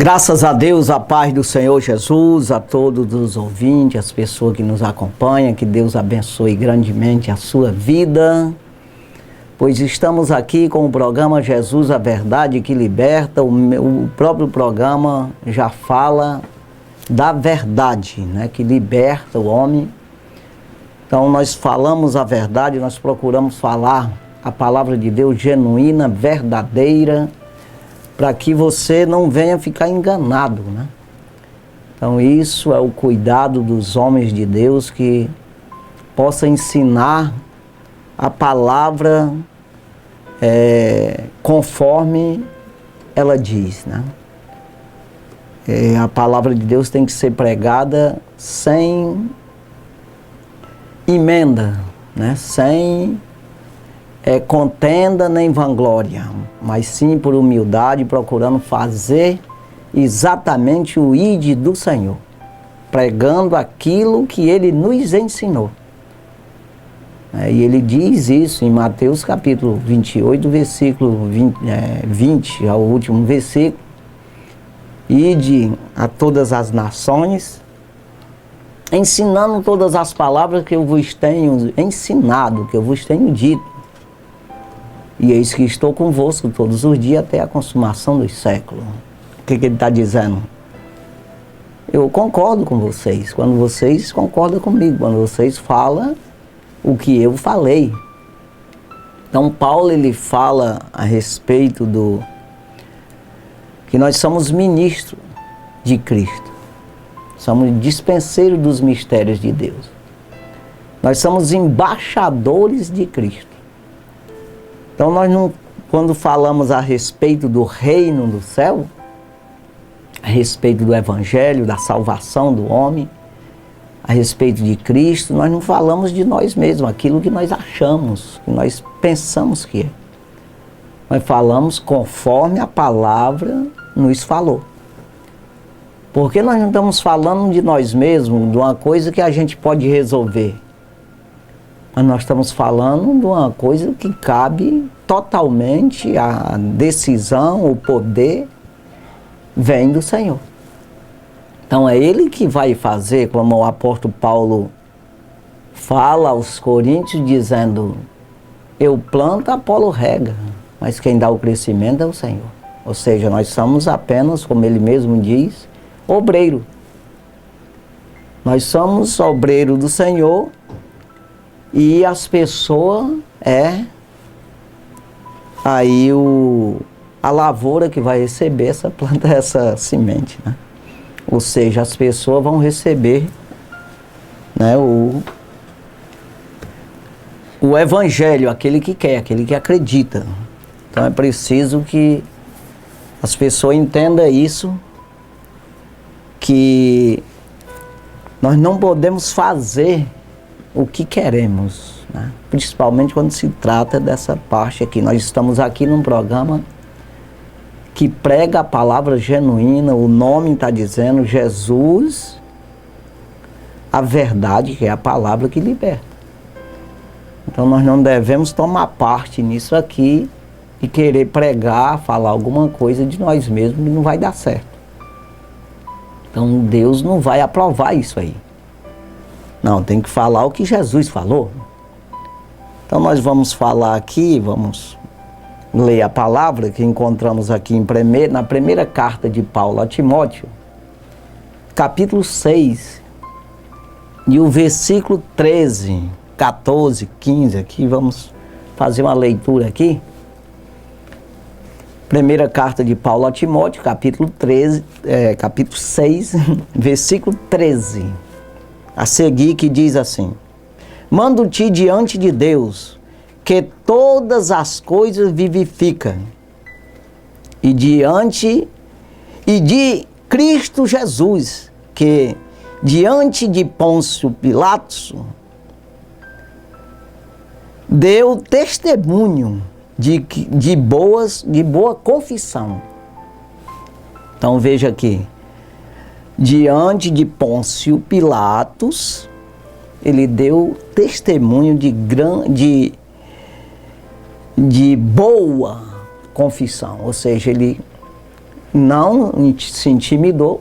Graças a Deus, a paz do Senhor Jesus, a todos os ouvintes, as pessoas que nos acompanham, que Deus abençoe grandemente a sua vida, pois estamos aqui com o programa Jesus, a Verdade que Liberta. O próprio programa já fala da verdade, né, que liberta o homem. Então nós falamos a verdade, nós procuramos falar a palavra de Deus genuína, verdadeira, para que você não venha ficar enganado, né? Então isso é o cuidado dos homens de Deus, que possa ensinar a palavra conforme ela diz, né? A palavra de Deus tem que ser pregada sem emenda, né? Sem contenda nem vanglória, mas sim por humildade, procurando fazer exatamente o ide do Senhor, pregando aquilo que Ele nos ensinou. E Ele diz isso em Mateus capítulo 28, versículo 20 ao último versículo: ide a todas as nações, ensinando todas as palavras que eu vos tenho ensinado, que eu vos tenho dito. E eis que estou convosco todos os dias até a consumação dos séculos. O que ele está dizendo? Eu concordo com vocês, quando vocês concordam comigo, quando vocês falam o que eu falei. Então Paulo, ele fala a respeito do que nós somos ministros de Cristo. Somos dispenseiros dos mistérios de Deus. Nós somos embaixadores de Cristo. Então nós não, quando falamos a respeito do reino do céu, a respeito do evangelho, da salvação do homem, a respeito de Cristo, nós não falamos de nós mesmos, aquilo que nós achamos, que nós pensamos que é. Nós falamos conforme a palavra nos falou. Porque nós não estamos falando de nós mesmos, de uma coisa que a gente pode resolver. Mas nós estamos falando de uma coisa que cabe totalmente, a decisão, o poder vem do Senhor. Então é Ele que vai fazer, como o apóstolo Paulo fala aos Coríntios, dizendo: eu planto, Apolo rega, mas quem dá o crescimento é o Senhor. Ou seja, nós somos apenas, como Ele mesmo diz, obreiro. Nós somos obreiro do Senhor. E as pessoas aí a lavoura que vai receber essa planta, essa semente, né? Ou seja, as pessoas vão receber, né, o evangelho, aquele que quer, aquele que acredita. Então é preciso que as pessoas entendam isso, que nós não podemos fazer o que queremos, né? Principalmente quando se trata dessa parte aqui. Nós estamos aqui num programa que prega a palavra genuína, o nome está dizendo Jesus, a verdade, que é a palavra que liberta. Então nós não devemos tomar parte nisso aqui e querer pregar, falar alguma coisa de nós mesmos que não vai dar certo. Então Deus não vai aprovar isso aí. Não, tem que falar o que Jesus falou. Então nós vamos falar aqui, vamos ler a palavra que encontramos aqui na primeira carta de Paulo a Timóteo, capítulo 6, e o versículo 13, 14, 15, aqui vamos fazer uma leitura aqui. Primeira carta de Paulo a Timóteo, capítulo 6, versículo 13. A seguir, que diz assim: mando-te diante de Deus, que todas as coisas vivifica, e de Cristo Jesus, que diante de Pôncio Pilatos deu testemunho de boa confissão. Então veja aqui: diante de Pôncio Pilatos, ele deu testemunho de boa confissão, ou seja, ele não se intimidou,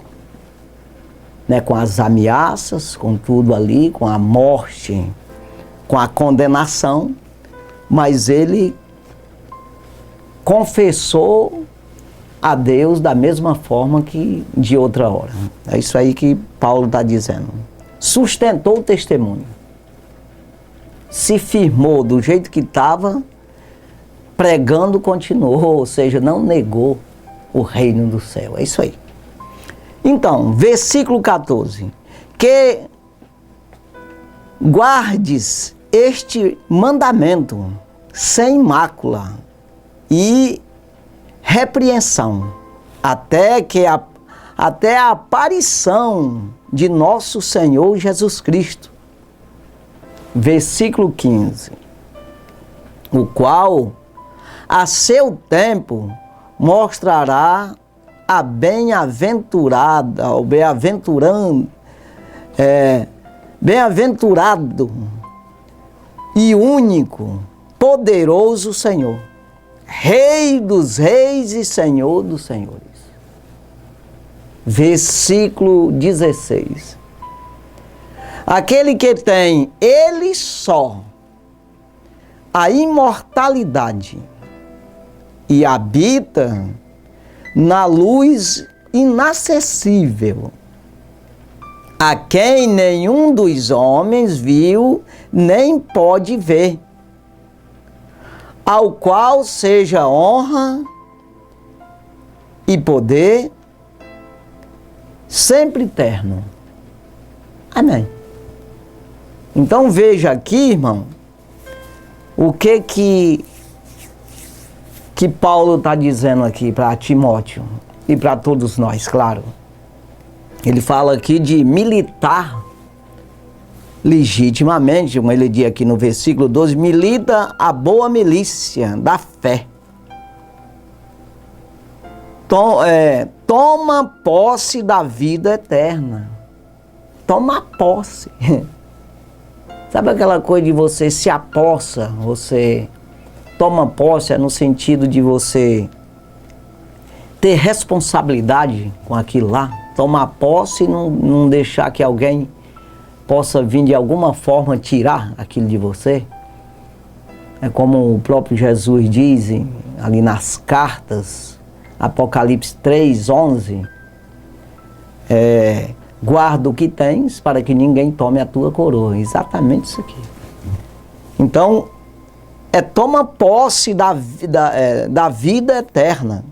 né, com as ameaças, com tudo ali, com a morte, com a condenação, mas ele confessou a Deus da mesma forma que de outra hora. É isso aí que Paulo está dizendo. Sustentou o testemunho. Se firmou do jeito que estava, pregando continuou, ou seja, não negou o reino do céu. É isso aí. Então, versículo 14. Que guardes este mandamento sem mácula e repreensão, até a aparição de nosso Senhor Jesus Cristo. Versículo 15. O qual, a seu tempo, mostrará a bem-aventurada, o bem-aventurado e único, poderoso Senhor, Rei dos reis e Senhor dos senhores. Versículo 16. Aquele que tem ele só a imortalidade e habita na luz inacessível, a quem nenhum dos homens viu nem pode ver, ao qual seja honra e poder sempre eterno. Amém. Então veja aqui, irmão, o que Paulo está dizendo aqui para Timóteo e para todos nós, claro. Ele fala aqui de militar legitimamente, como ele diz aqui no versículo 12, milita a boa milícia da fé. Toma posse da vida eterna. Toma posse. Sabe aquela coisa de você se apossa, você toma posse, é no sentido de você ter responsabilidade com aquilo lá, tomar posse e não deixar que alguém possa vir de alguma forma tirar aquilo de você. É como o próprio Jesus diz ali nas cartas, Apocalipse 3:11, guarda o que tens para que ninguém tome a tua coroa. Exatamente isso aqui. Então, toma posse da vida eterna.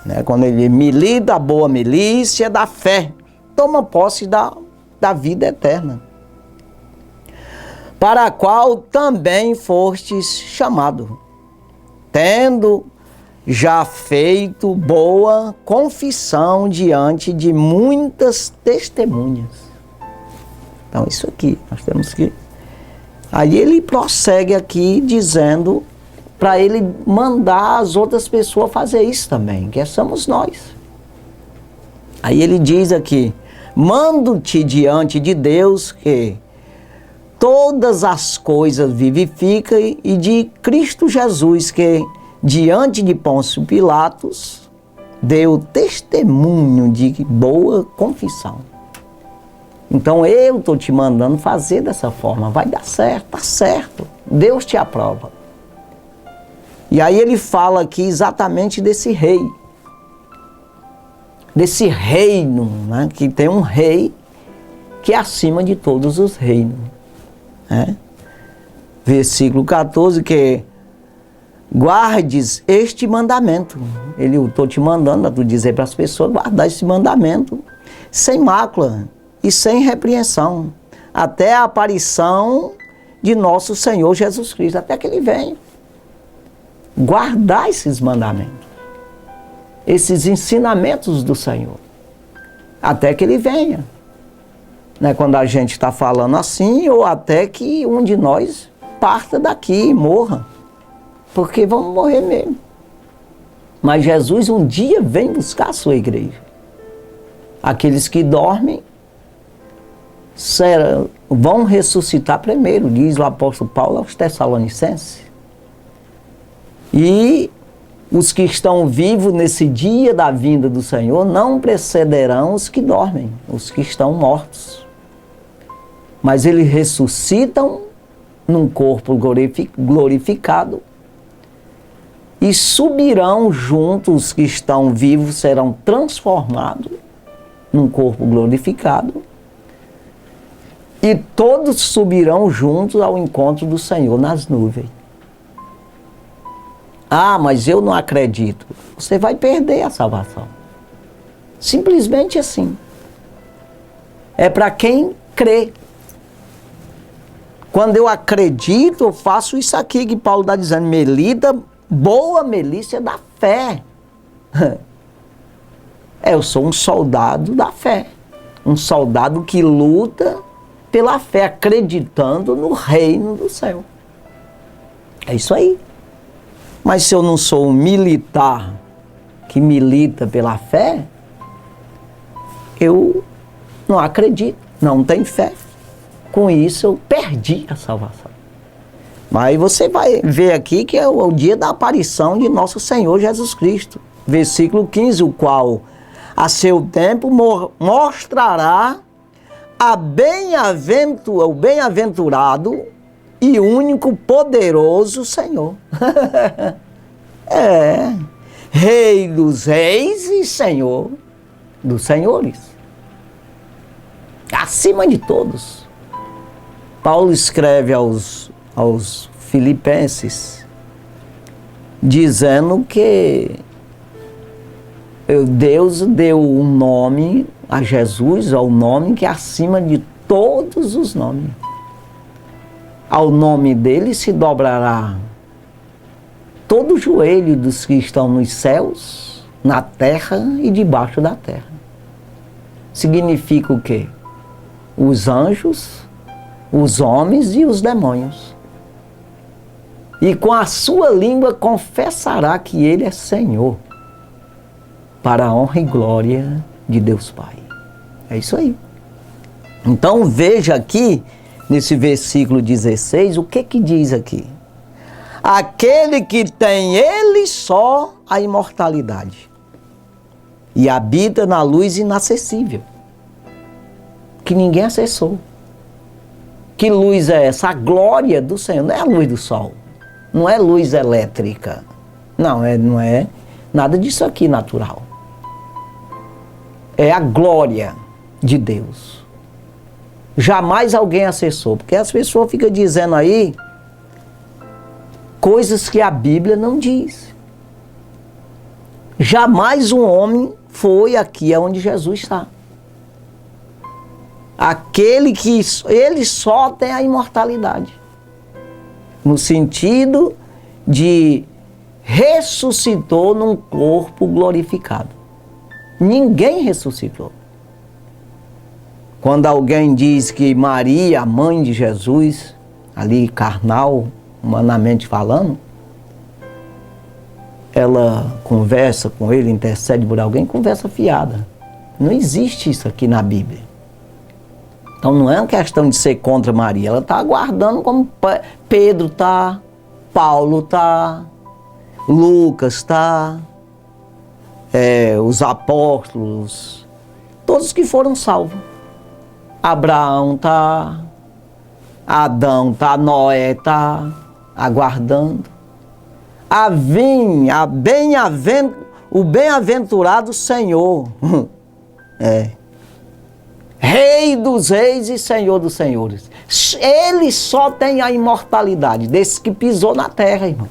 Né? Quando ele milita a boa milícia da fé, toma posse da vida eterna, para a qual também fostes chamado, tendo já feito boa confissão diante de muitas testemunhas. Então isso aqui, nós temos que... Aí ele prossegue aqui dizendo para ele mandar as outras pessoas fazer isso também, que somos nós. Aí ele diz aqui, mando-te diante de Deus que todas as coisas vivifica e de Cristo Jesus que diante de Pôncio Pilatos deu testemunho de boa confissão. Então eu estou te mandando fazer dessa forma, vai dar certo, tá certo, Deus te aprova. E aí ele fala aqui exatamente desse rei, desse reino, né? Que tem um rei que é acima de todos os reinos. Né? Versículo 14, que guardes este mandamento. Eu estou te mandando para tu dizer para as pessoas guardar esse mandamento sem mácula e sem repreensão, até a aparição de nosso Senhor Jesus Cristo, até que Ele venha. Guardar esses mandamentos, esses ensinamentos do Senhor, até que Ele venha. Não é quando a gente está falando assim, ou até que um de nós parta daqui e morra, porque vamos morrer mesmo. Mas Jesus um dia vem buscar a sua igreja. Aqueles que dormem vão ressuscitar primeiro, diz o apóstolo Paulo aos Tessalonicenses. E os que estão vivos nesse dia da vinda do Senhor não precederão os que dormem, os que estão mortos. Mas eles ressuscitam num corpo glorificado e subirão juntos, os que estão vivos serão transformados num corpo glorificado e todos subirão juntos ao encontro do Senhor nas nuvens. Ah, mas eu não acredito. Você vai perder a salvação. Simplesmente assim. É para quem crê. Quando eu acredito, eu faço isso aqui que Paulo está dizendo. Melita, boa milícia da fé. Eu sou um soldado da fé. Um soldado que luta pela fé, acreditando no reino do céu. É isso aí. Mas se eu não sou um militar que milita pela fé, eu não acredito, não tenho fé. Com isso eu perdi a salvação. Mas você vai ver aqui que é o dia da aparição de nosso Senhor Jesus Cristo. Versículo 15, o qual a seu tempo mostrará o bem-aventurado e único poderoso Senhor. Rei dos reis e Senhor dos senhores. Acima de todos. Paulo escreve aos filipenses, dizendo que Deus deu um nome a Jesus, ao nome que é acima de todos os nomes. Ao nome dele se dobrará todo o joelho dos que estão nos céus, na terra e debaixo da terra. Significa o quê? Os anjos, os homens e os demônios. E com a sua língua confessará que ele é Senhor, para a honra e glória de Deus Pai. É isso aí. Então veja aqui, nesse versículo 16, o que diz aqui? Aquele que tem ele só a imortalidade e habita na luz inacessível, que ninguém acessou. Que luz é essa? A glória do Senhor. Não é a luz do sol, não é luz elétrica, não é nada disso aqui natural. É a glória de Deus. Jamais alguém acessou, porque as pessoas ficam dizendo aí coisas que a Bíblia não diz. Jamais um homem foi aqui aonde Jesus está. Aquele que ele só tem a imortalidade, no sentido de ressuscitou num corpo glorificado. Ninguém ressuscitou. Quando alguém diz que Maria, a mãe de Jesus, ali carnal, humanamente falando, ela conversa com ele, intercede por alguém, conversa fiada. Não existe isso aqui na Bíblia. Então não é uma questão de ser contra Maria, ela está aguardando como Pedro está, Paulo está, Lucas está, os apóstolos, todos que foram salvos. Abraão está, Adão está, Noé está aguardando. O bem-aventurado Senhor, Rei dos reis e Senhor dos senhores. Ele só tem a imortalidade, desse que pisou na terra, irmão.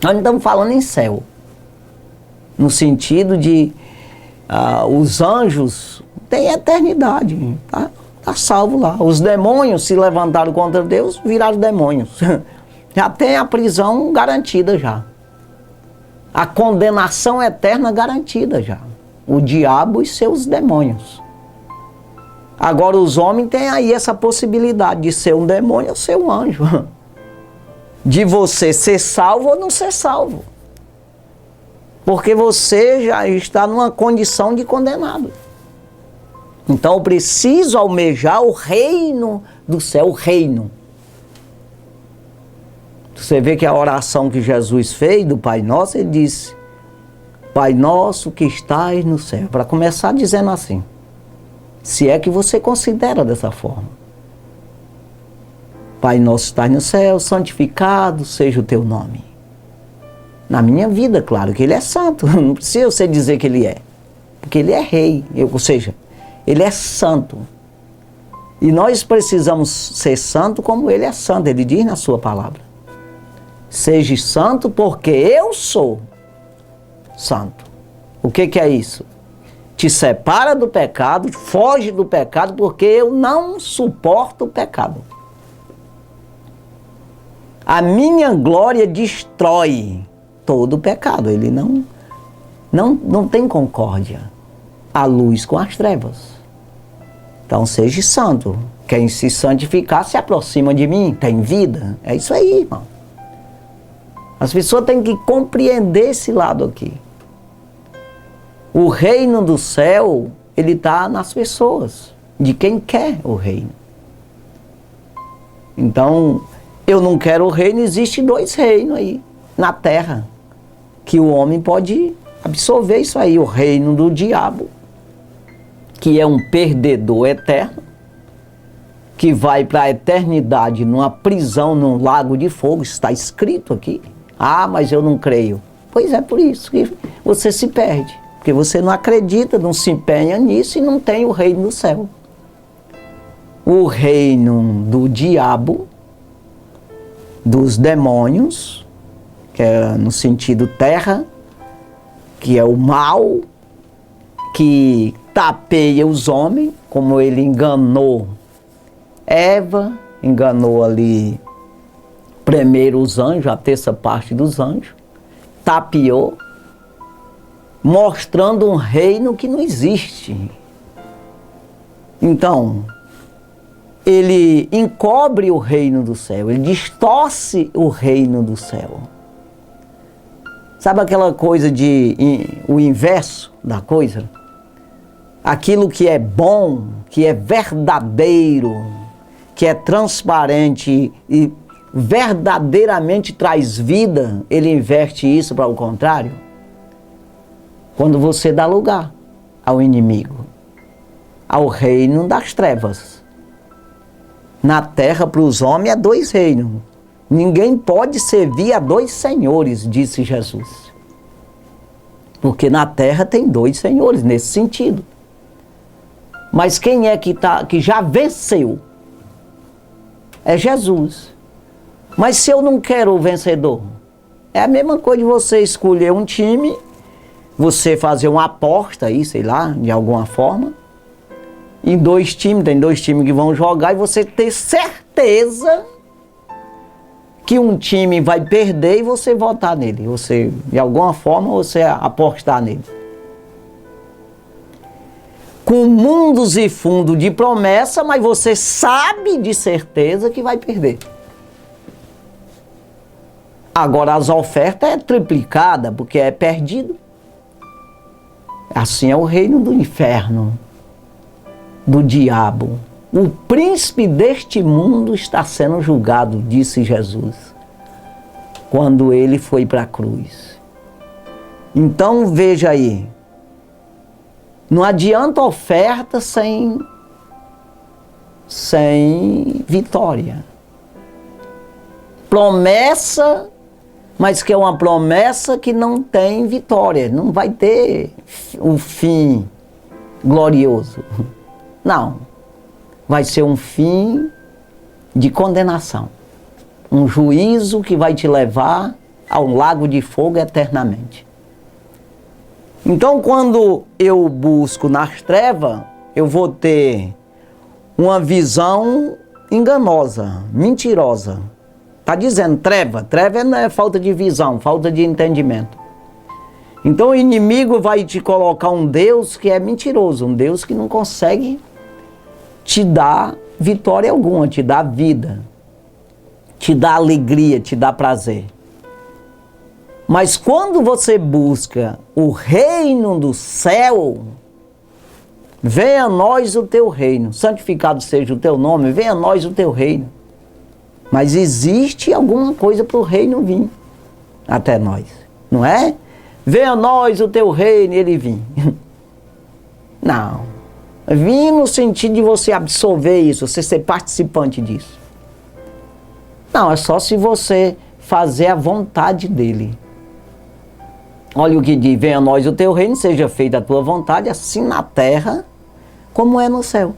Nós não estamos falando em céu, no sentido de os anjos têm eternidade, tá salvo lá. Os demônios se levantaram contra Deus, viraram demônios. Já tem a prisão garantida já. A condenação eterna garantida já. O diabo e seus demônios. Agora os homens têm aí essa possibilidade de ser um demônio ou ser um anjo. De você ser salvo ou não ser salvo. Porque você já está numa condição de condenado. Então eu preciso almejar o reino do céu, o reino do Você vê que a oração que Jesus fez do Pai Nosso, ele disse: Pai Nosso que estás no céu. Para começar dizendo assim, se é que você considera dessa forma. Pai Nosso que estás no céu, santificado seja o teu nome. Na minha vida, claro que ele é santo, não precisa você dizer que ele é, porque ele é rei, ou seja, ele é santo. E nós precisamos ser santo como ele é santo, ele diz na sua palavra. Seja santo porque eu sou santo. O que é isso? Te separa do pecado, foge do pecado, porque eu não suporto o pecado. A minha glória destrói todo o pecado. Ele não tem concórdia. A luz com as trevas. Então seja santo. Quem se santificar se aproxima de mim, tem vida. É isso aí, irmão. As pessoas têm que compreender esse lado aqui. O reino do céu, ele está nas pessoas, de quem quer o reino. Então, eu não quero o reino, existe 2 reinos aí na terra, que o homem pode absorver isso aí. O reino do diabo, que é um perdedor eterno, que vai para a eternidade numa prisão, num lago de fogo, está escrito aqui. Ah, mas eu não creio. Pois é por isso que você se perde, porque você não acredita, não se empenha nisso e não tem o reino do céu. O reino do diabo, dos demônios, que é no sentido terra, que é o mal, que tapeia os homens, como ele enganou Eva, enganou ali primeiro os anjos, a terça parte dos anjos, tapeou, mostrando um reino que não existe. Então, ele encobre o reino do céu, ele distorce o reino do céu. Sabe aquela coisa o inverso da coisa? Aquilo que é bom, que é verdadeiro, que é transparente e verdadeiramente traz vida, ele inverte isso para o contrário. Quando você dá lugar ao inimigo, ao reino das trevas. Na terra, para os homens, é 2 reinos. Ninguém pode servir a 2 senhores, disse Jesus. Porque na terra tem 2 senhores, nesse sentido. Mas quem é que já venceu? É Jesus. Mas se eu não quero o vencedor? É a mesma coisa de você escolher um time, você fazer uma aposta aí, sei lá, de alguma forma, em 2 times, tem 2 times que vão jogar e você ter certeza que um time vai perder e você votar nele. Você, de alguma forma, você apostar nele. Com mundos e fundos de promessa, mas você sabe de certeza que vai perder. Agora as ofertas é triplicada, porque é perdido. Assim é o reino do inferno, do diabo. O príncipe deste mundo está sendo julgado, disse Jesus, quando ele foi para a cruz. Então veja aí, não adianta oferta sem vitória. Promessa, mas que é uma promessa que não tem vitória, não vai ter um fim glorioso. Não, vai ser um fim de condenação, um juízo que vai te levar ao lago de fogo eternamente. Então, quando eu busco nas trevas, eu vou ter uma visão enganosa, mentirosa. Está dizendo treva não é falta de visão, falta de entendimento. Então o inimigo vai te colocar um Deus que é mentiroso, um Deus que não consegue te dar vitória alguma, te dar vida, te dar alegria, te dar prazer. Mas quando você busca o reino do céu, venha a nós o teu reino, santificado seja o teu nome, venha a nós o teu reino. Mas existe alguma coisa para o reino vir até nós, não é? Venha a nós o teu reino e ele vir. Não. Vir no sentido de você absorver isso, você ser participante disso. Não, é só se você fazer a vontade dele. Olha o que diz: venha a nós o teu reino, seja feita a tua vontade, assim na terra como é no céu.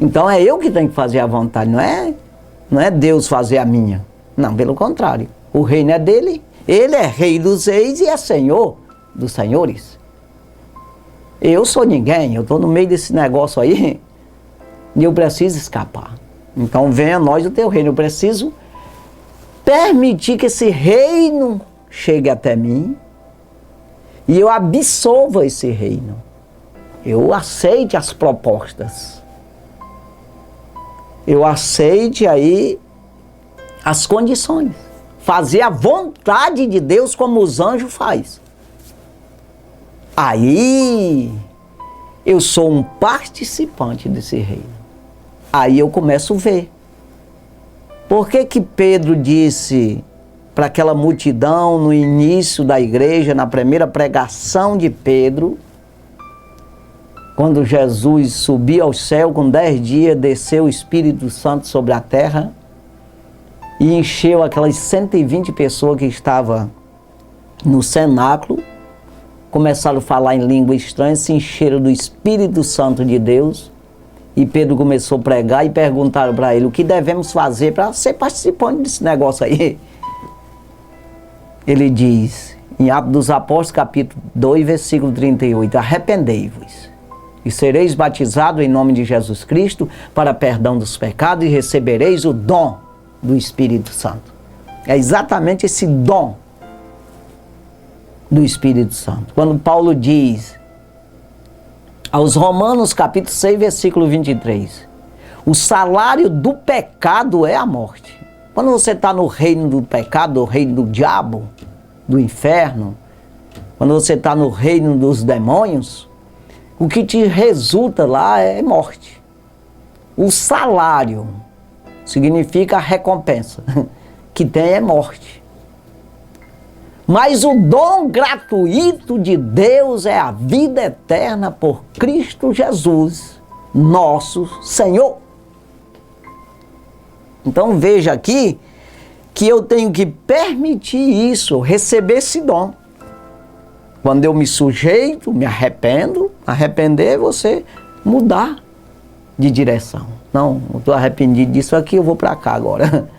Então é eu que tenho que fazer a vontade, não é Deus fazer a minha. Não, pelo contrário. O reino é dele, ele é rei dos reis e é senhor dos senhores. Eu sou ninguém, eu estou no meio desse negócio aí e eu preciso escapar. Então venha a nós o teu reino. Eu preciso permitir que esse reino chegue até mim e eu absorva esse reino. Eu aceite as propostas. Eu aceite aí as condições. Fazer a vontade de Deus como os anjos fazem. Aí eu sou um participante desse reino. Aí eu começo a ver. Por que que Pedro disse para aquela multidão no início da igreja, na primeira pregação de Pedro, quando Jesus subiu ao céu, com 10 dias desceu o Espírito Santo sobre a terra e encheu aquelas 120 pessoas que estavam no cenáculo, começaram a falar em língua estranha, se encheram do Espírito Santo de Deus, e Pedro começou a pregar e perguntaram para ele: o que devemos fazer para ser participante desse negócio aí? Ele diz, em Atos dos Apóstolos, capítulo 2, versículo 38, arrependei-vos e sereis batizados em nome de Jesus Cristo para perdão dos pecados e recebereis o dom do Espírito Santo. É exatamente esse dom do Espírito Santo. Quando Paulo diz aos Romanos, capítulo 6, versículo 23, o salário do pecado é a morte. Quando você está no reino do pecado, no reino do diabo, do inferno, quando você está no reino dos demônios, o que te resulta lá é morte. O salário significa a recompensa que tem é morte. Mas o dom gratuito de Deus é a vida eterna por Cristo Jesus, nosso Senhor. Então veja aqui que eu tenho que permitir isso, receber esse dom. Quando eu me sujeito, me arrependo, arrepender é você mudar de direção. Não estou arrependido disso aqui, eu vou para cá agora.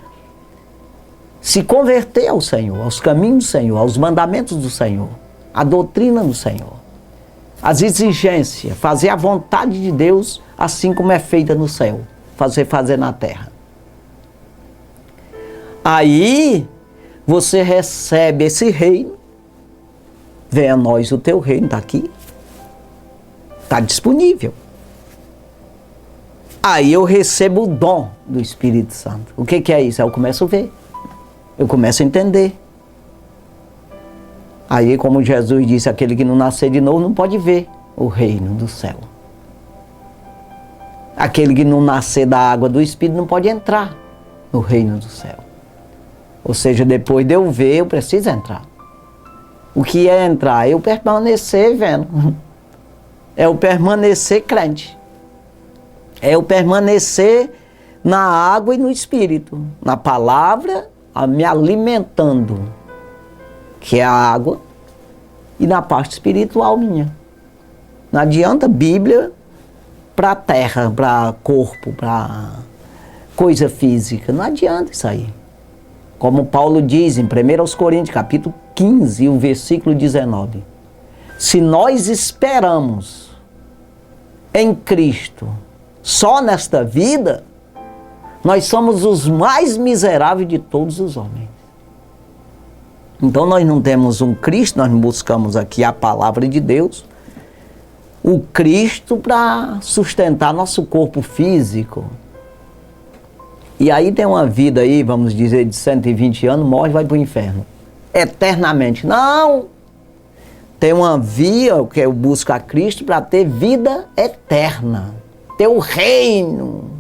Se converter ao Senhor, aos caminhos do Senhor, aos mandamentos do Senhor, à doutrina do Senhor, às exigências, fazer a vontade de Deus assim como é feita no céu, fazer na terra. Aí você recebe esse reino. Venha a nós o teu reino, está aqui, está disponível. Aí eu recebo o dom do Espírito Santo. O que é isso? Aí eu começo a ver, eu começo a entender. Aí, como Jesus disse, aquele que não nascer de novo não pode ver o reino do céu. Aquele que não nascer da água do Espírito não pode entrar no reino do céu. Ou seja, depois de eu ver, eu preciso entrar. O que é entrar? É eu permanecer vendo. É eu permanecer crente. É eu permanecer na água e no Espírito. Na palavra, me alimentando, que é a água, e na parte espiritual minha. Não adianta Bíblia para a terra, para corpo, para coisa física. Não adianta isso aí. Como Paulo diz em 1 Coríntios, capítulo 15, o versículo 19. Se nós esperamos em Cristo só nesta vida, nós somos os mais miseráveis de todos os homens. Então nós não temos um Cristo, nós buscamos aqui a palavra de Deus, o Cristo para sustentar nosso corpo físico. E aí tem uma vida aí, vamos dizer, de 120 anos, morre e vai para o inferno. Eternamente. Não! Tem uma via que eu busco a Cristo para ter vida eterna. Ter o reino.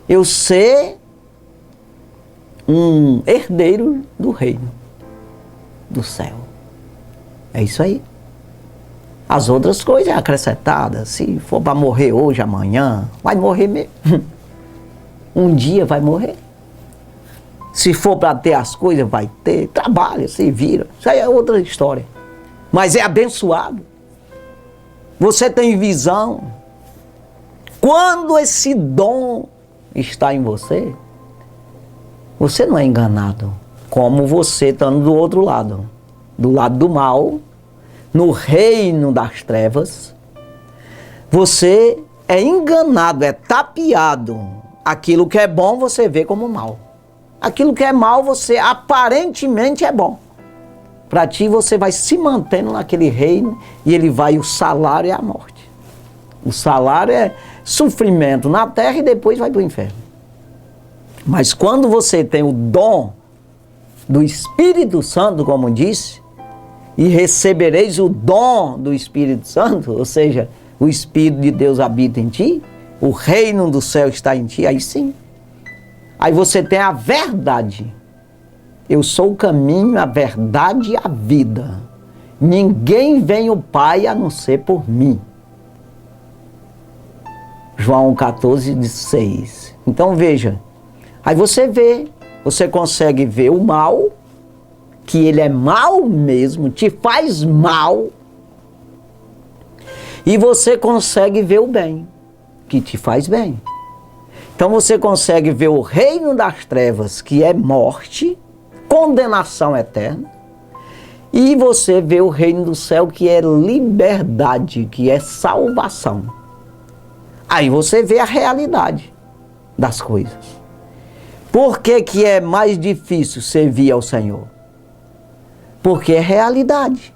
Eu ser um herdeiro do reino do céu. É isso aí. As outras coisas é acrescentadas. Se for para morrer hoje, amanhã, vai morrer mesmo. Um dia vai morrer. Se for para ter as coisas, vai ter. Trabalha, se vira. Isso aí é outra história. Mas é abençoado. Você tem visão. Quando esse dom está em você, você não é enganado. Como você estando do outro lado. Do lado do mal, no reino das trevas, você é enganado, é tapeado. Aquilo que é bom você vê como mal. Aquilo que é mal você aparentemente é bom. Para ti você vai se mantendo naquele reino e ele vai, o salário é a morte. O salário é sofrimento na terra e depois vai para o inferno. Mas quando você tem o dom do Espírito Santo, como disse, e recebereis o dom do Espírito Santo, ou seja, o Espírito de Deus habita em ti, o reino do céu está em ti, aí sim. Aí você tem a verdade. Eu sou o caminho, a verdade e a vida. Ninguém vem ao Pai a não ser por mim. João 14:6. Então veja, aí você vê, você consegue ver o mal, que ele é mal mesmo, te faz mal, e você consegue ver o bem, que te faz bem. Então você consegue ver o reino das trevas, que é morte, condenação eterna, e você vê o reino do céu, que é liberdade, que é salvação. Aí você vê a realidade das coisas. Por que que é mais difícil servir ao Senhor? Porque é realidade.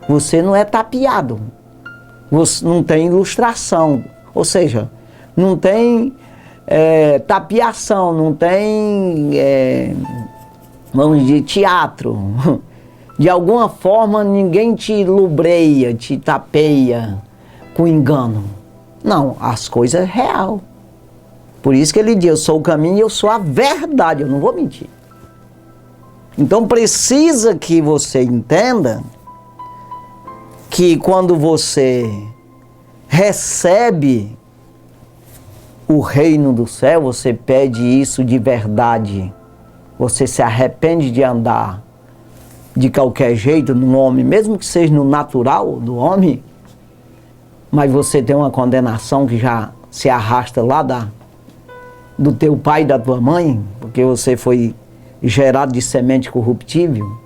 Você não é tapeado. Você não tem ilustração. Ou seja, não tem tapeação, não tem, vamos dizer, teatro. De alguma forma ninguém te lubreia, te tapeia com engano. Não, as coisas é real. Por isso que ele diz, eu sou o caminho e eu sou a verdade, eu não vou mentir. Então precisa que você entenda que quando você recebe o reino do céu, você pede isso de verdade. Você se arrepende de andar de qualquer jeito no homem, mesmo que seja no natural do homem, mas você tem uma condenação que já se arrasta lá do teu pai e da tua mãe, porque você foi gerado de semente corruptível,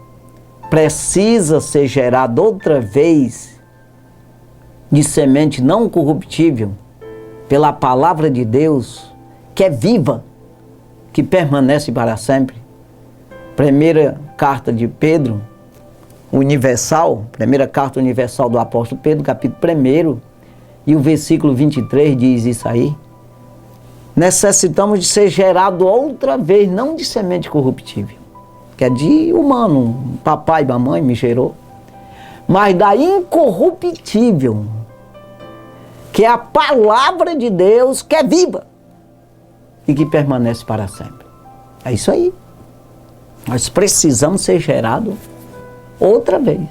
precisa ser gerado outra vez de semente não corruptível, pela palavra de Deus, que é viva, que permanece para sempre. Primeira carta de Pedro, universal, primeira carta universal do apóstolo Pedro, capítulo 1, e o versículo 23 diz isso aí. Necessitamos de ser gerado outra vez, não de semente corruptível, que é de humano, papai e mamãe me gerou, mas da incorruptível, que é a palavra de Deus, que é viva e que permanece para sempre. É isso aí. Nós precisamos ser gerados outra vez.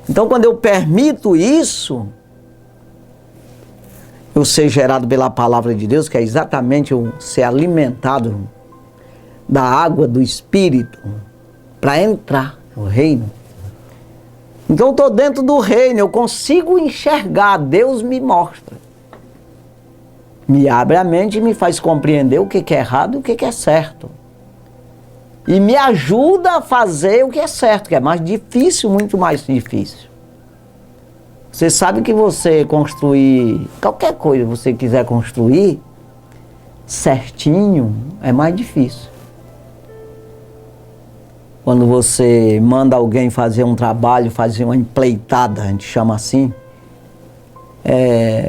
Então, quando eu permito isso, eu ser gerado pela palavra de Deus, que é exatamente eu ser alimentado da água do Espírito para entrar no reino. Então eu estou dentro do reino, eu consigo enxergar, Deus me mostra. Me abre a mente e me faz compreender o que é errado e o que é certo. E me ajuda a fazer o que é certo, que é mais difícil, muito mais difícil. Você sabe que você construir, qualquer coisa que você quiser construir, certinho, é mais difícil. Quando você manda alguém fazer um trabalho, fazer uma empleitada, a gente chama assim,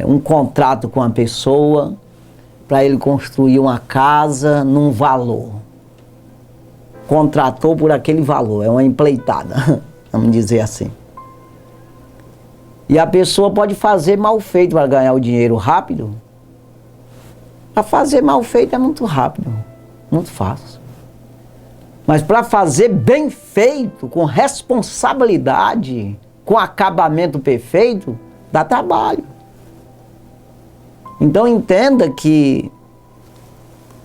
um contrato com a pessoa, para ele construir uma casa num valor. Contratou por aquele valor, é uma empleitada, vamos dizer assim. E a pessoa pode fazer mal feito para ganhar o dinheiro rápido. Para fazer mal feito é muito rápido, muito fácil. Mas para fazer bem feito, com responsabilidade, com acabamento perfeito, dá trabalho. Então entenda que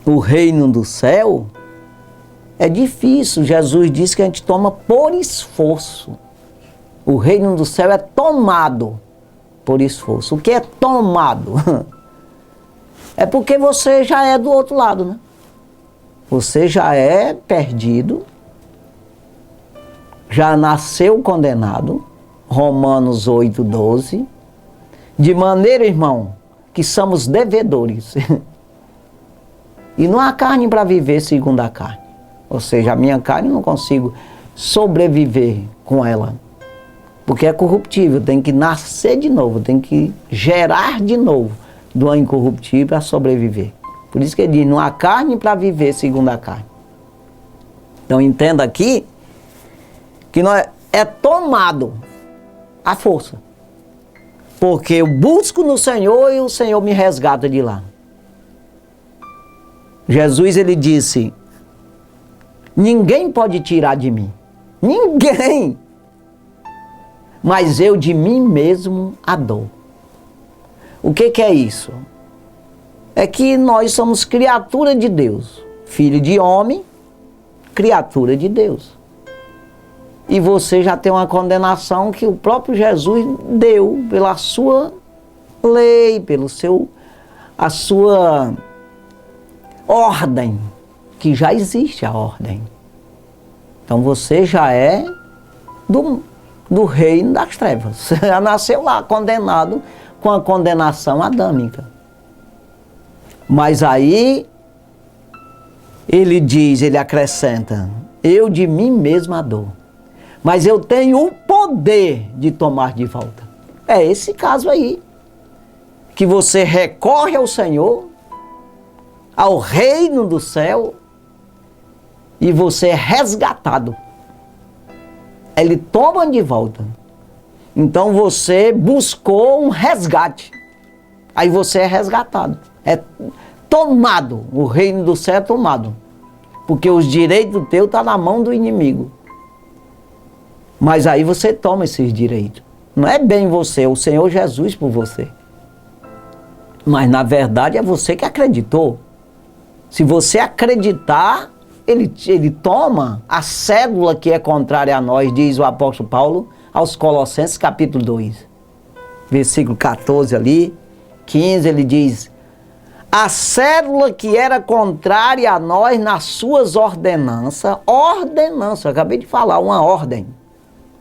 o reino do céu é difícil. Jesus disse que a gente toma por esforço. O reino do céu é tomado por esforço. O que é tomado? É porque você já é do outro lado, né? Você já é perdido, já nasceu condenado, Romanos 8:12, de maneira, irmão, que somos devedores. E não há carne para viver segundo a carne. Ou seja, a minha carne eu não consigo sobreviver com ela. Porque é corruptível, tem que nascer de novo, tem que gerar de novo do incorruptível para sobreviver. Por isso que ele diz, não há carne para viver segundo a carne. Então entenda aqui que nós é tomado à força. Porque eu busco no Senhor e o Senhor me resgata de lá. Jesus, ele disse, ninguém pode tirar de mim. Ninguém. Mas eu de mim mesmo a dou. O que é isso? É que nós somos criatura de Deus. Filho de homem, criatura de Deus. E você já tem uma condenação que o próprio Jesus deu pela sua lei, a sua ordem, que já existe a ordem. Então você já é do reino das trevas. Você já nasceu lá condenado com a condenação adâmica. Mas aí ele diz, ele acrescenta, eu de mim mesmo a dou. Mas eu tenho o poder de tomar de volta. É esse caso aí. Que você recorre ao Senhor, ao reino do céu, e você é resgatado. Ele toma de volta. Então você buscou um resgate. Aí você é resgatado. É tomado. O reino do céu é tomado. Porque os direitos teus estão na mão do inimigo. Mas aí você toma esses direitos. Não é bem você, é o Senhor Jesus por você. Mas na verdade é você que acreditou. Se você acreditar, ele toma a cédula que é contrária a nós, diz o apóstolo Paulo, aos Colossenses capítulo 2. Versículo 14 ali, 15, ele diz, a cédula que era contrária a nós nas suas ordenanças, eu acabei de falar, uma ordem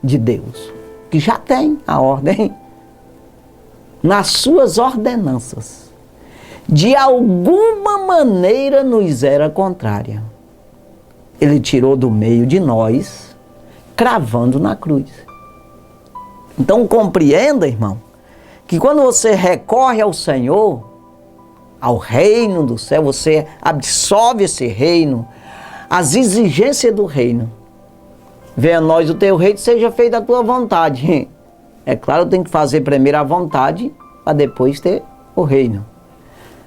de Deus, que já tem a ordem, nas suas ordenanças, de alguma maneira nos era contrária. Ele tirou do meio de nós, cravando na cruz. Então compreenda, irmão, que quando você recorre ao Senhor, ao reino do céu, você absorve esse reino, as exigências do reino. Venha a nós o teu reino, seja feita a tua vontade. É claro, tem que fazer primeiro a vontade, para depois ter o reino.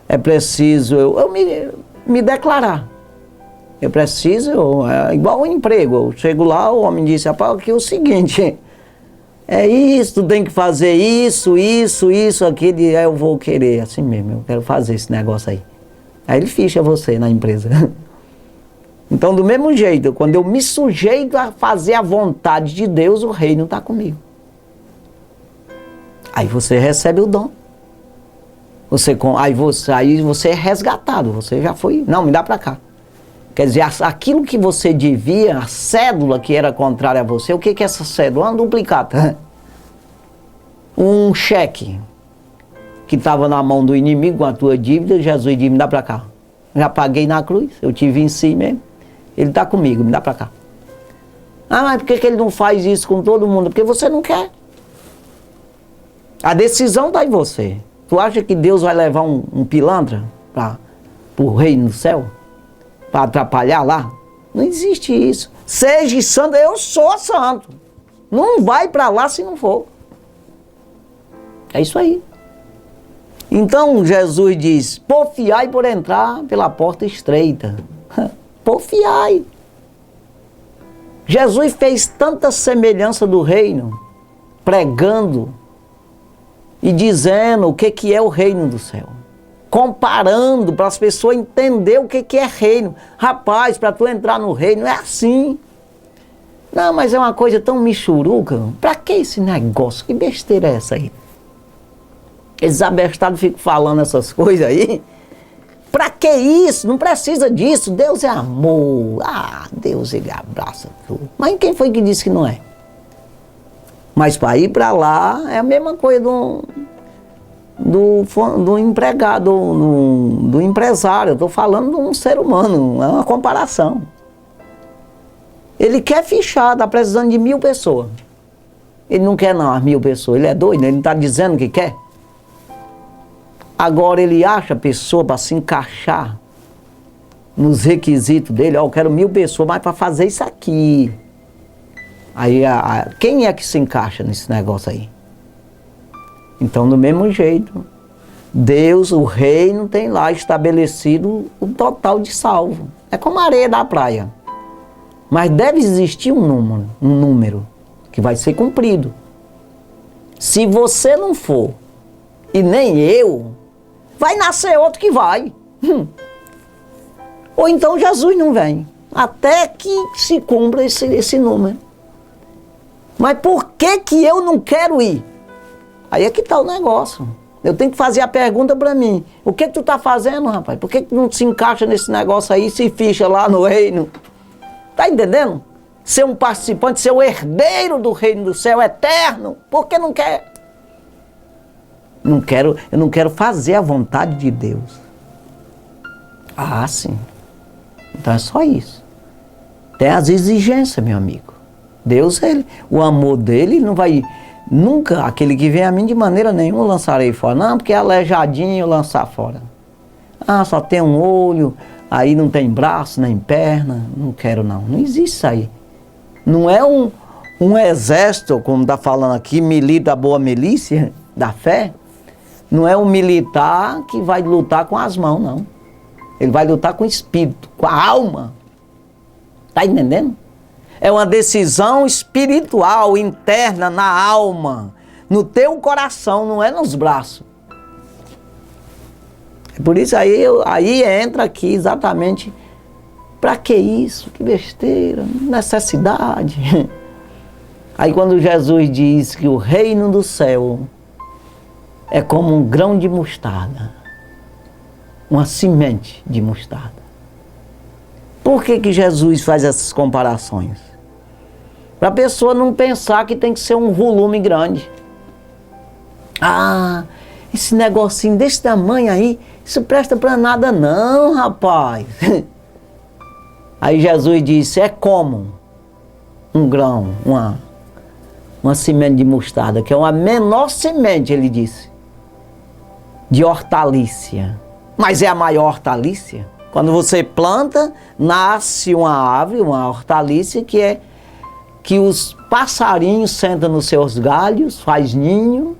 É preciso eu me declarar. Eu preciso, é igual um emprego. Eu chego lá, o homem disse, rapaz, aqui é o seguinte, é isso, tu tem que fazer isso, aquilo, e eu vou querer, assim mesmo, eu quero fazer esse negócio aí. Aí ele ficha você na empresa. Então, do mesmo jeito, quando eu me sujeito a fazer a vontade de Deus, o reino está comigo. Aí você recebe o dom. Aí você é resgatado, você já foi, não, me dá para cá. Quer dizer, aquilo que você devia, a cédula que era contrária a você, o que é essa cédula? Uma duplicata. Um cheque que estava na mão do inimigo com a tua dívida, Jesus disse, me dá para cá. Já paguei na cruz, eu tive em si mesmo. Ele está comigo, me dá para cá. Ah, mas por que ele não faz isso com todo mundo? Porque você não quer. A decisão está em você. Tu acha que Deus vai levar um pilantra para o reino do céu? Para atrapalhar lá? Não existe isso. Seja santo, eu sou santo. Não vai para lá se não for. É isso aí. Então Jesus diz, porfiai por entrar pela porta estreita. Porfiai. Jesus fez tanta semelhança do reino, pregando e dizendo o que é o reino do céu. Comparando para as pessoas entenderem o que é reino. Rapaz, para tu entrar no reino é assim. Não, mas é uma coisa tão michuruca. Para que esse negócio? Que besteira é essa aí? Esses abestados ficam falando essas coisas aí. Para que isso? Não precisa disso. Deus é amor. Ah, Deus, ele abraça tudo. Mas quem foi que disse que não é? Mas para ir para lá é a mesma coisa do empregado, do empresário. Eu estou falando de um ser humano, é uma comparação. Ele quer fichar, está precisando de 1000 pessoas. Ele não quer não, as 1000 pessoas, ele é doido, ele não está dizendo que quer. Agora ele acha pessoa para se encaixar nos requisitos dele. Ó, eu quero 1000 pessoas, mas para fazer isso aqui. Aí quem é que se encaixa nesse negócio aí? Então, do mesmo jeito, Deus, o reino, tem lá estabelecido o total de salvo. É como a areia da praia. Mas deve existir um número que vai ser cumprido. Se você não for, e nem eu, vai nascer outro que vai. Ou então Jesus não vem, até que se cumpra esse número. Mas por que eu não quero ir? Aí é que está o negócio. Eu tenho que fazer a pergunta para mim. O que tu está fazendo, rapaz? Por que tu não se encaixa nesse negócio aí, se ficha lá no reino? Tá entendendo? Ser um participante, ser o herdeiro do reino do céu eterno. Por que não quer? Eu não quero fazer a vontade de Deus. Ah, sim. Então é só isso. Tem as exigências, meu amigo. Deus, o amor dele não vai... Nunca, aquele que vem a mim de maneira nenhuma lançarei fora. Não, porque é aleijadinho lançar fora. Ah, só tem um olho, aí não tem braço, nem perna. Não quero não. Não existe isso aí. Não é um exército, como está falando aqui, milita a boa milícia da fé. Não é um militar que vai lutar com as mãos, não. Ele vai lutar com o espírito, com a alma. Está entendendo? É uma decisão espiritual, interna, na alma, no teu coração, não é nos braços. É por isso aí entra aqui exatamente, para que isso? Que besteira, necessidade. Aí quando Jesus diz que o reino do céu é como um grão de mostarda, uma semente de mostarda. Por que Jesus faz essas comparações? Para a pessoa não pensar que tem que ser um volume grande. Ah, esse negocinho desse tamanho aí, isso presta para nada não, rapaz. Aí Jesus disse, é como um grão, uma semente de mostarda, que é uma menor semente, ele disse, de hortaliça. Mas é a maior hortaliça. Quando você planta, nasce uma árvore, uma hortaliça, que os passarinhos sentam nos seus galhos, faz ninho,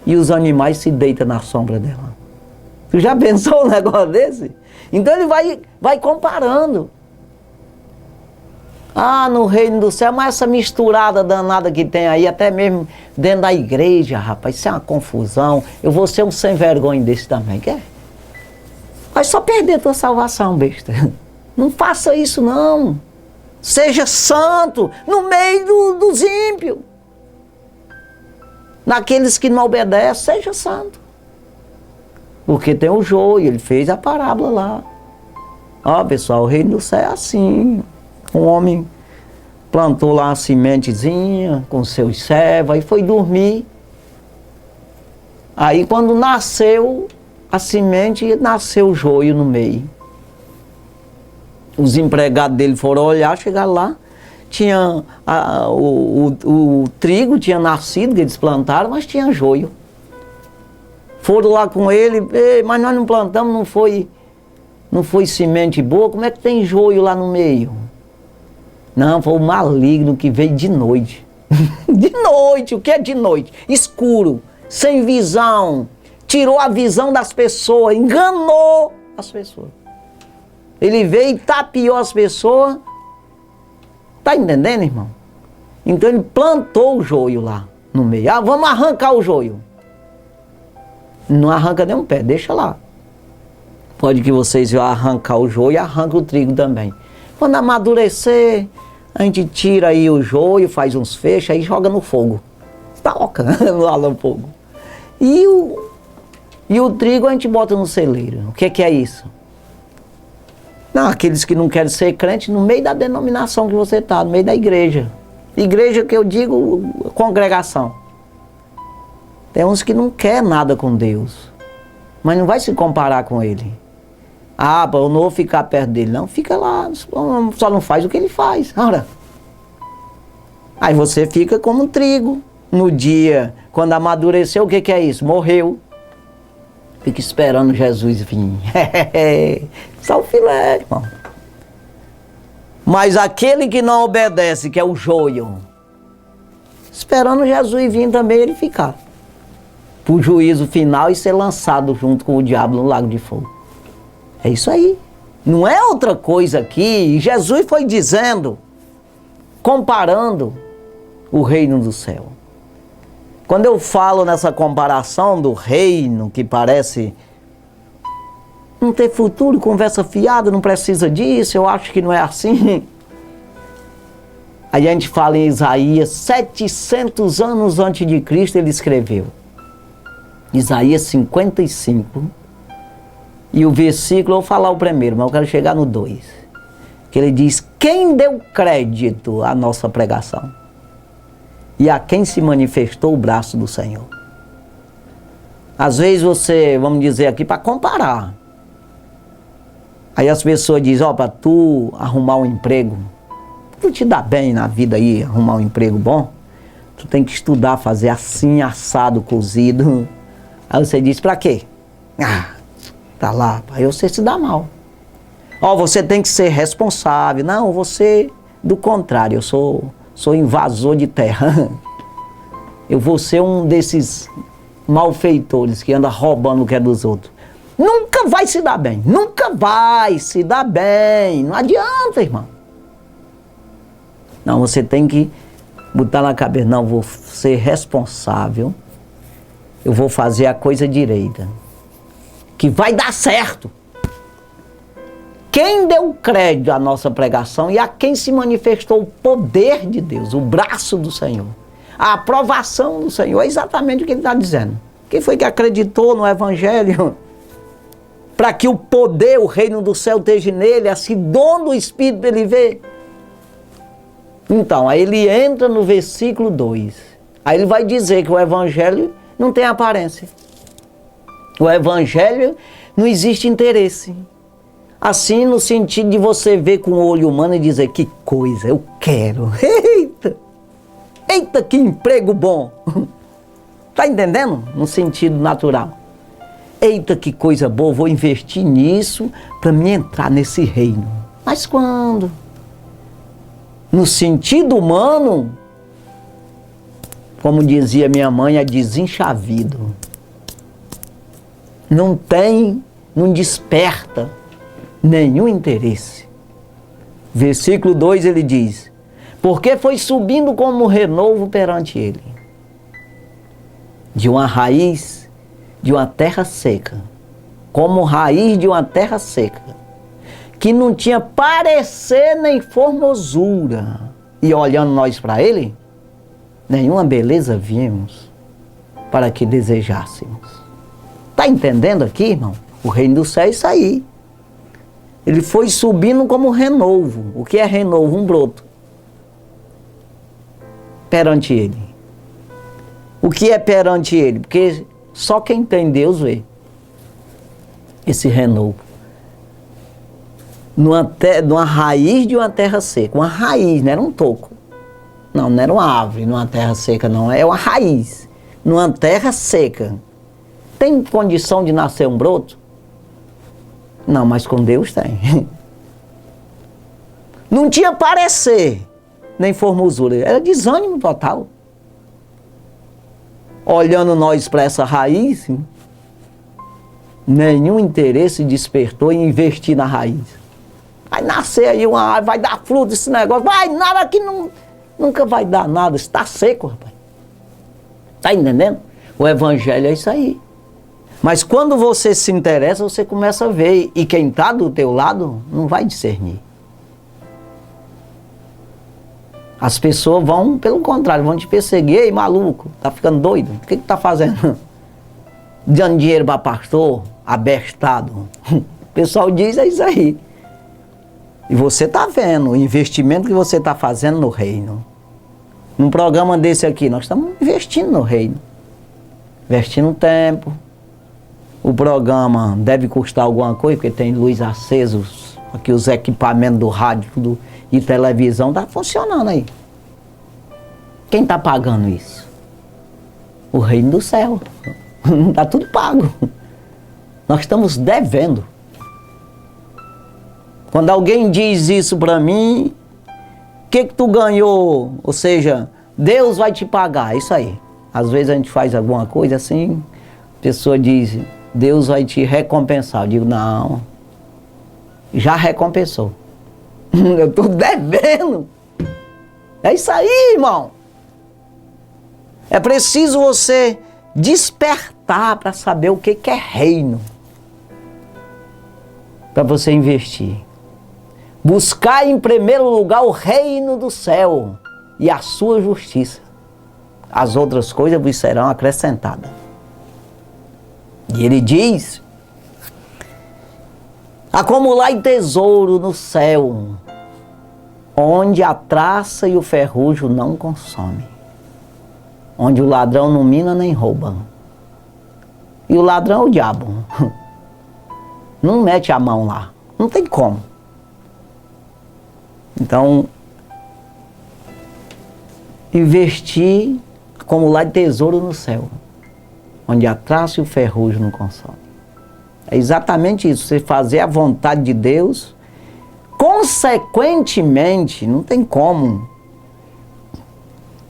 e os animais se deitam na sombra dela. Tu já pensou um negócio desse? Então ele vai comparando. Ah, no reino do céu, mas essa misturada danada que tem aí, até mesmo dentro da igreja, rapaz, isso é uma confusão. Eu vou ser um sem vergonha desse também, quer? Vai só perder tua salvação, besta. Não faça isso, não. Seja santo no meio dos ímpios. Naqueles que não obedecem, seja santo. Porque tem o joio, ele fez a parábola lá. Ó, pessoal, o reino do céu é assim. Um homem plantou lá uma sementezinha com seus servos, aí foi dormir. Aí quando nasceu a semente, nasceu o joio no meio. Os empregados dele foram olhar, chegaram lá, tinha o trigo tinha nascido, que eles plantaram, mas tinha joio. Foram lá com ele, mas nós não plantamos, não foi semente boa, como é que tem joio lá no meio? Não, foi o maligno que veio de noite. De noite, o que é de noite? Escuro, sem visão, tirou a visão das pessoas, enganou as pessoas. Ele veio e tapeou as pessoas, Está entendendo, irmão? Então ele plantou o joio lá no meio. Ah, vamos arrancar o joio. Não arranca nem um pé, deixa lá. Pode que vocês vão arrancar o joio e arranca o trigo também. Quando amadurecer, a gente tira aí o joio, faz uns fechos, aí joga no fogo. Toca lá no fogo. E o trigo a gente bota no celeiro. O que é isso? Não, aqueles que não querem ser crente, no meio da denominação que você está, no meio da igreja. Igreja que eu digo, congregação. Tem uns que não querem nada com Deus, mas não vai se comparar com Ele. Ah, eu não vou ficar perto dele. Não, fica lá, só não faz o que ele faz. Ora. Aí você fica como um trigo. No dia, quando amadureceu, o que é isso? Morreu. Fica esperando Jesus vir. Só o filé, irmão. Mas aquele que não obedece, que é o joio, esperando Jesus vir também, ele ficar para o juízo final e ser lançado junto com o diabo no lago de fogo. É isso aí. Não é outra coisa aqui. Jesus foi dizendo, comparando o reino do céu. Quando eu falo nessa comparação do reino, que parece não ter futuro, conversa fiada, não precisa disso, eu acho que não é assim. Aí a gente fala em Isaías, 700 anos antes de Cristo ele escreveu. Isaías 55. E o versículo, eu vou falar o primeiro, mas eu quero chegar no 2. Que ele diz, quem deu crédito à nossa pregação? E a quem se manifestou o braço do Senhor? Às vezes você, vamos dizer aqui, para comparar. Aí as pessoas dizem, ó, para tu arrumar um emprego, tu te dá bem na vida aí, arrumar um emprego bom, tu tem que estudar, fazer assim, assado, cozido. Aí você diz, para quê? Ah, tá lá, aí você se dá mal. Ó, você tem que ser responsável. Não, você, do contrário, eu sou invasor de terra. Eu vou ser um desses malfeitores que anda roubando o que é dos outros. Nunca vai se dar bem. Nunca vai se dar bem. Não adianta, irmão. Não, você tem que botar na cabeça. Não, vou ser responsável. Eu vou fazer a coisa direita. Que vai dar certo. Quem deu crédito à nossa pregação e a quem se manifestou o poder de Deus, o braço do Senhor, a aprovação do Senhor, é exatamente o que ele está dizendo. Quem foi que acreditou no Evangelho? Para que o poder, o reino do céu esteja nele, assim, dom do Espírito para ele ver. Então, aí ele entra no versículo 2. Aí ele vai dizer que o Evangelho não tem aparência. O Evangelho não existe interesse. Assim, no sentido de você ver com o olho humano e dizer, que coisa, eu quero. Eita! Eita, que emprego bom! Tá entendendo? No sentido natural. Eita, que coisa boa, vou investir nisso para me entrar nesse reino. Mas quando? No sentido humano, como dizia minha mãe, é desenchavido. Não desperta nenhum interesse. Versículo 2 ele diz, porque foi subindo como renovo perante ele, de uma raiz de uma terra seca, como raiz de uma terra seca, que não tinha parecer nem formosura, e olhando nós para ele, nenhuma beleza vimos para que desejássemos. Está entendendo aqui, irmão? O reino do céu é isso aí. Ele foi subindo como renovo. O que é renovo? Um broto. Perante ele. O que é perante ele? Porque só quem tem Deus vê esse renovo. Numa raiz de uma terra seca. Uma raiz, não era um toco. Não era uma árvore numa terra seca, não. É uma raiz. Numa terra seca. Tem condição de nascer um broto? Não, mas com Deus tem. Não tinha parecer, nem formosura. Era desânimo total. Olhando nós para essa raiz, nenhum interesse despertou em investir na raiz. Aí nascer aí uma árvore, vai dar fruto esse negócio, vai, nada que nunca vai dar nada, está seco, rapaz. Está entendendo? O evangelho é isso aí. Mas quando você se interessa, você começa a ver, e quem está do teu lado não vai discernir. As pessoas vão, pelo contrário, vão te perseguir. Ei, maluco, tá ficando doido? O que tá fazendo? Dando dinheiro para pastor, abestado. O pessoal diz, é isso aí. E você tá vendo o investimento que você tá fazendo no reino. Num programa desse aqui, nós estamos investindo no reino. Investindo tempo. O programa deve custar alguma coisa, porque tem luz acesa, aqui os equipamentos do rádio, tudo. E televisão está funcionando aí. Quem está pagando isso? O reino do céu. Está tudo pago. Nós estamos devendo. Quando alguém diz isso para mim, o que tu ganhou? Ou seja, Deus vai te pagar. Isso aí. Às vezes a gente faz alguma coisa assim, a pessoa diz, Deus vai te recompensar. Eu digo, não, já recompensou. Eu estou devendo. É isso aí, irmão. É preciso você despertar para saber o que é reino. Para você investir. Buscar em primeiro lugar o reino do céu e a sua justiça. As outras coisas vos serão acrescentadas. E ele diz, acumulai tesouro no céu, onde a traça e o ferrugem não consomem, onde o ladrão não mina nem rouba. E o ladrão é o diabo. Não mete a mão lá, não tem como. Então, investir, acumular tesouro no céu, onde a traça e o ferrugem não consomem. É exatamente isso, você fazer a vontade de Deus. Consequentemente, não tem como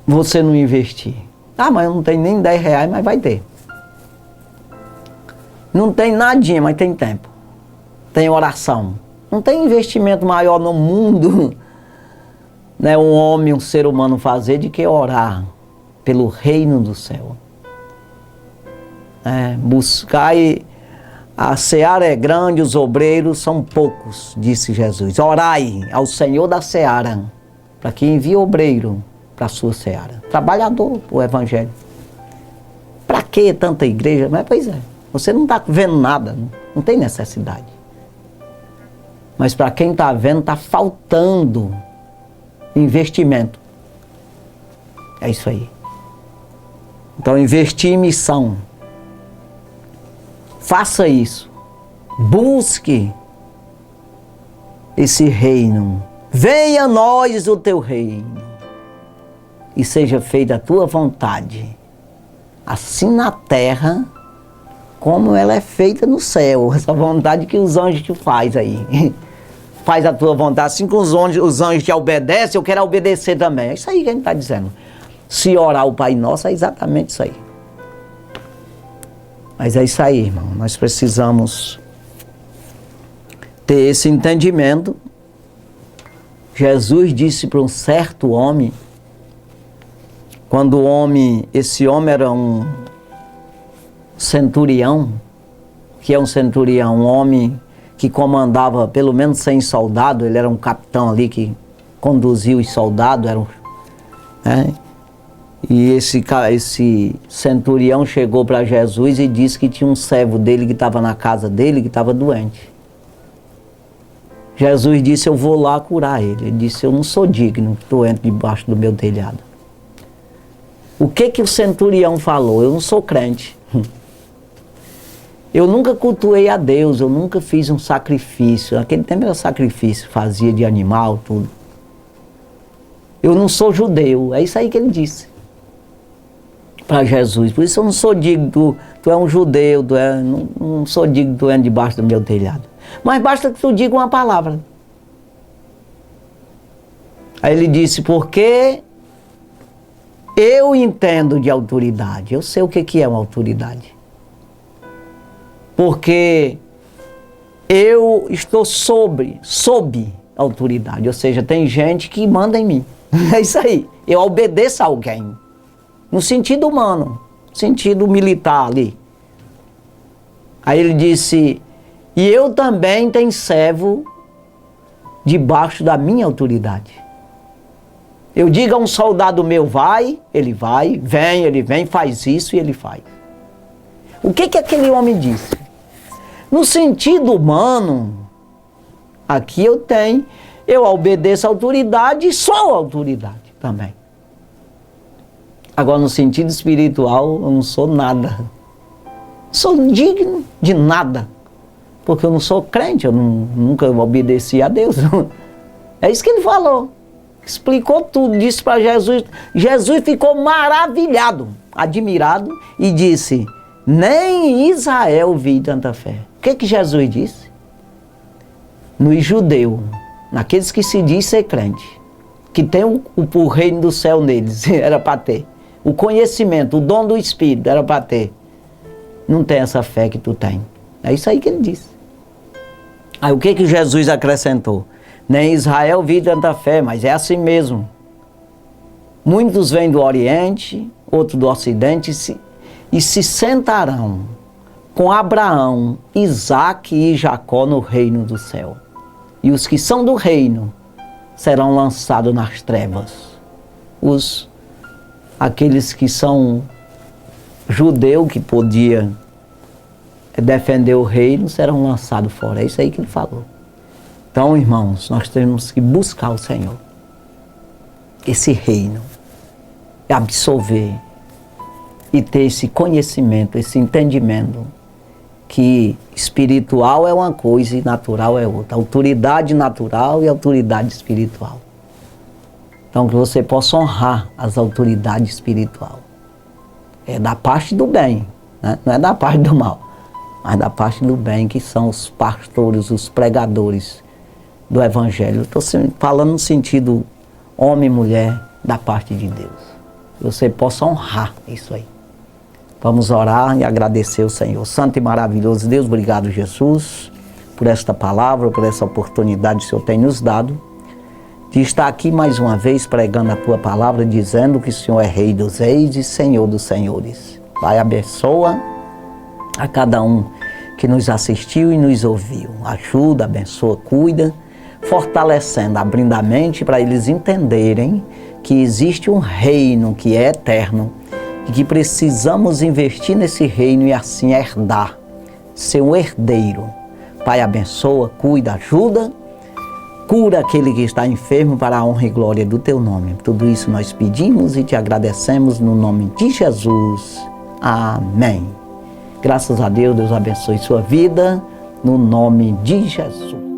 você não investir. Ah, mas eu não tenho nem 10 reais, mas vai ter. Não tem nadinha, mas tem tempo. Tem oração. Não tem investimento maior no mundo, né, um homem, um ser humano fazer, de que orar pelo reino do céu. Buscar e... A seara é grande, os obreiros são poucos, disse Jesus. Orai ao Senhor da seara, para que envie obreiro para a sua seara. Trabalhador, o evangelho. Para que tanta igreja? Mas pois é, você não está vendo nada, não tem necessidade. Mas para quem está vendo, está faltando investimento. É isso aí. Então, investir em missão. Faça isso. Busque esse reino. Venha a nós o teu reino. E seja feita a tua vontade. Assim na terra, como ela é feita no céu. Essa vontade que os anjos te faz aí. Faz a tua vontade. Assim que os anjos te obedecem, eu quero obedecer também. É isso aí que a gente está dizendo. Se orar o Pai Nosso, é exatamente isso aí. Mas é isso aí, irmão. Nós precisamos ter esse entendimento. Jesus disse para um certo homem, quando esse homem era um centurião, que é um centurião, um homem que comandava pelo menos 100 soldados, ele era um capitão ali que conduzia os soldados, E esse centurião chegou para Jesus e disse que tinha um servo dele que estava na casa dele, que estava doente. Jesus disse, eu vou lá curar ele. Ele disse, eu não sou digno que tu entre debaixo do meu telhado. O que o centurião falou? Eu não sou crente. Eu nunca cultuei a Deus, eu nunca fiz um sacrifício. Naquele tempo era sacrifício, fazia de animal, tudo. Eu não sou judeu, é isso aí que ele disse para Jesus. Por isso eu não sou digno, tu é um judeu, não sou digno, tu é debaixo do meu telhado. Mas basta que tu diga uma palavra. Aí ele disse, porque eu entendo de autoridade, eu sei o que é uma autoridade. Porque eu estou sob autoridade. Ou seja, tem gente que manda em mim. É isso aí. Eu obedeço a alguém. No sentido humano, sentido militar ali. Aí ele disse, e eu também tenho servo debaixo da minha autoridade. Eu digo a um soldado meu, vai, ele vem, faz isso e ele faz. O que aquele homem disse? No sentido humano, aqui eu obedeço a autoridade e sou autoridade também. Agora, no sentido espiritual, eu não sou nada. Sou digno de nada. Porque eu não sou crente, eu nunca obedeci a Deus. É isso que ele falou. Explicou tudo, disse para Jesus. Jesus ficou maravilhado, admirado e disse, nem em Israel vi tanta fé. O que Jesus disse? Nos judeus, naqueles que se diz ser crente, que tem o reino do céu neles, era para ter. O conhecimento, o dom do Espírito, era para ter. Não tem essa fé que tu tem. É isso aí que ele disse. Aí o que Jesus acrescentou? Nem em Israel vi tanta fé, mas é assim mesmo. Muitos vêm do Oriente, outros do Ocidente, e se sentarão com Abraão, Isaque e Jacó no reino do céu. E os que são do reino serão lançados nas trevas. Aqueles que são judeus, que podiam defender o reino, serão lançados fora. É isso aí que ele falou. Então, irmãos, nós temos que buscar o Senhor. Esse reino. Absorver. E ter esse conhecimento, esse entendimento. Que espiritual é uma coisa e natural é outra. Autoridade natural e autoridade espiritual. Então, que você possa honrar as autoridades espirituais. É da parte do bem, né? Não é da parte do mal, mas da parte do bem, que são os pastores, os pregadores do Evangelho. Estou falando no sentido homem e mulher da parte de Deus. Que você possa honrar isso aí. Vamos orar e agradecer ao Senhor. Santo e maravilhoso Deus, obrigado, Jesus, por esta palavra, por essa oportunidade que o Senhor tem nos dado, de estar aqui mais uma vez pregando a Tua palavra, dizendo que o Senhor é Rei dos Reis e Senhor dos Senhores. Pai, abençoa a cada um que nos assistiu e nos ouviu. Ajuda, abençoa, cuida, fortalecendo, abrindo a mente para eles entenderem que existe um reino que é eterno e que precisamos investir nesse reino e assim herdar, ser um herdeiro. Pai, abençoa, cuida, ajuda, cura aquele que está enfermo para a honra e glória do Teu nome. Tudo isso nós pedimos e Te agradecemos no nome de Jesus. Amém. Graças a Deus, Deus abençoe sua vida, no nome de Jesus.